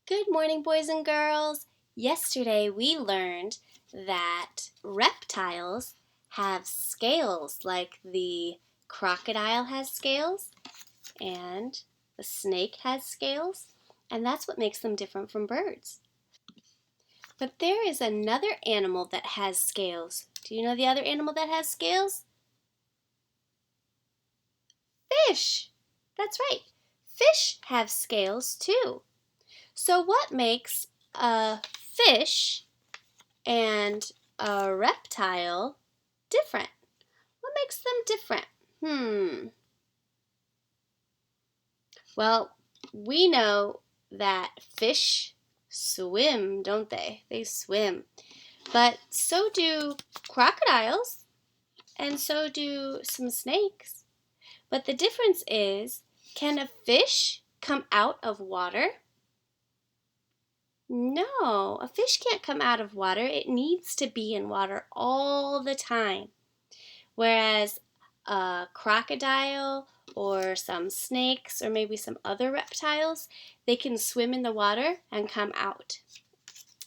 Good morning, boys and girls. Yesterday we learned that reptiles have scales, like the crocodile has scales and the snake has scales, and that's what makes them different from birds. But there is another animal that has scales. Do you know the other animal that has scales? Fish. That's right. Fish have scales too. So what makes a fish and a reptile different? What makes them different? Well, we know that fish swim, don't they? They swim. But so do crocodiles, and so do some snakes. But the difference is, can a fish come out of water? No, a fish can't come out of water. It needs to be in water all the time. Whereas a crocodile or some snakes or maybe some other reptiles, they can swim in the water and come out.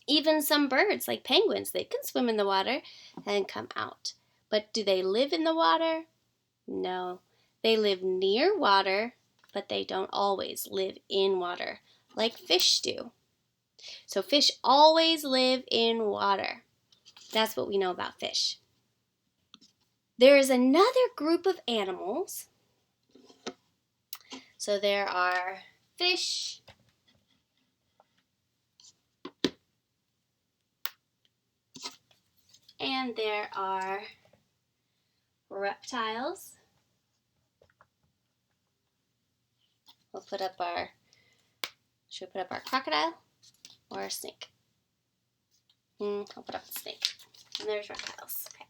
Even some birds like penguins, they can swim in the water and come out. But do they live in the water? No. They live near water, but they don't always live in water like fish do. So fish always live in water. That's what we know about fish. There is another group of animals. So there are fish, and there are reptiles. Should we put up our crocodile or a snake? I'll put up the snake. And there's reptiles. Okay.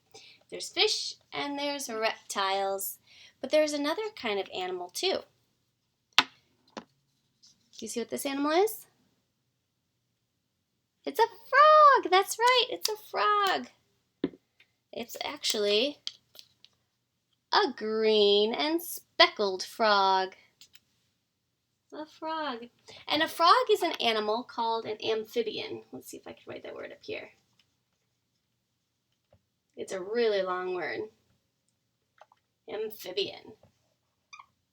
There's fish and there's reptiles. But there's another kind of animal too. Do you see what this animal is? It's a frog. That's right. It's a frog. It's actually a green and speckled frog. A frog. And a frog is an animal called an amphibian. Let's see if I can write that word up here. It's a really long word. Amphibian.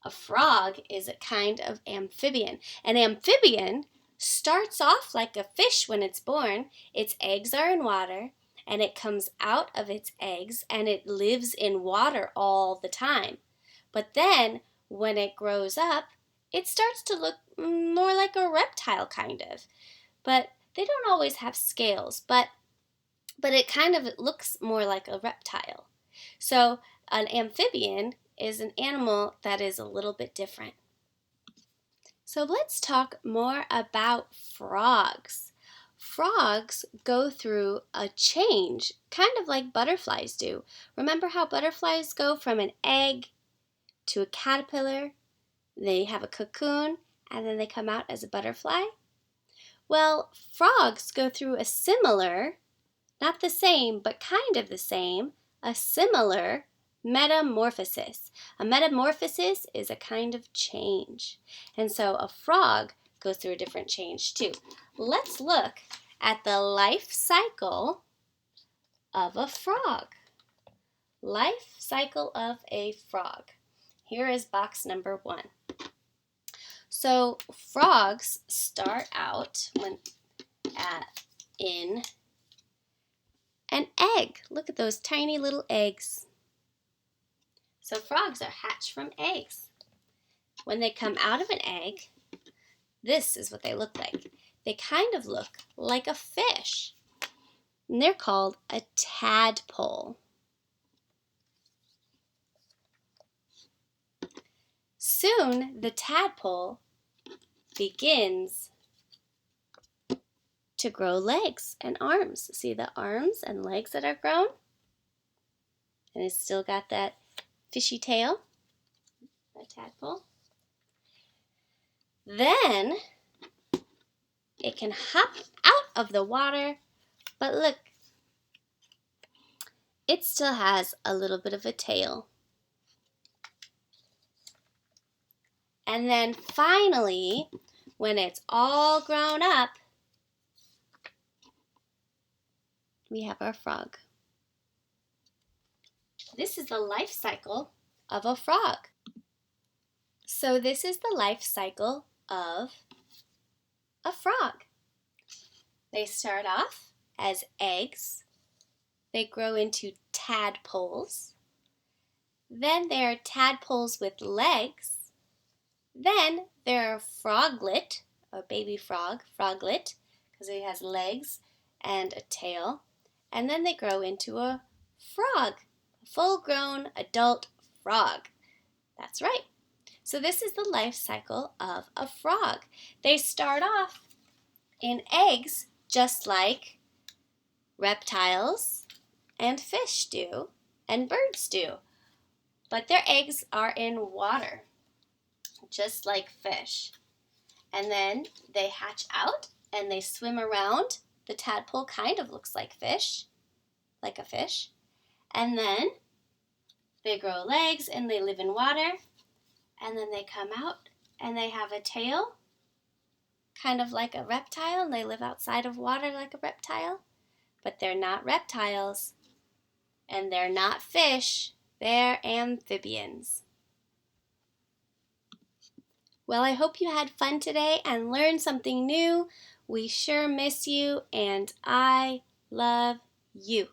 A frog is a kind of amphibian. An amphibian starts off like a fish when it's born. Its eggs are in water, and it comes out of its eggs, and it lives in water all the time. But then, when it grows up, it starts to look more like a reptile, kind of. But they don't always have scales, but it looks more like a reptile. So an amphibian is an animal that is a little bit different. So let's talk more about frogs. Frogs go through a change, kind of like butterflies do. Remember how butterflies go from an egg to a caterpillar? They have a cocoon, and then they come out as a butterfly. Well, frogs go through a similar, not the same, but kind of the same, a similar metamorphosis. A metamorphosis is a kind of change. And so a frog goes through a different change too. Let's look at the life cycle of a frog. Life cycle of a frog. Here is box number 1. So frogs start out in an egg. Look at those tiny little eggs. So frogs are hatched from eggs. When they come out of an egg, this is what they look like. They kind of look like a fish. And they're called a tadpole. Soon, the tadpole begins to grow legs and arms. See the arms and legs that are grown? And it's still got that fishy tail, a tadpole. Then it can hop out of the water, but look, it still has a little bit of a tail. And then finally, when it's all grown up, we have our frog. This is the life cycle of a frog. So this is the life cycle of a frog. They start off as eggs. They grow into tadpoles. Then they're tadpoles with legs. Then they're a froglet, a baby frog, froglet, because it has legs and a tail. And then they grow into a frog, a full-grown adult frog. That's right. So this is the life cycle of a frog. They start off in eggs just like reptiles and fish do and birds do. But their eggs are in water, just like fish. And then they hatch out and they swim around. The tadpole kind of looks like fish, like a fish. And then they grow legs and they live in water. And then they come out and they have a tail, kind of like a reptile, and they live outside of water like a reptile. But they're not reptiles, and they're not fish, they're amphibians. Well, I hope you had fun today and learned something new. We sure miss you, and I love you.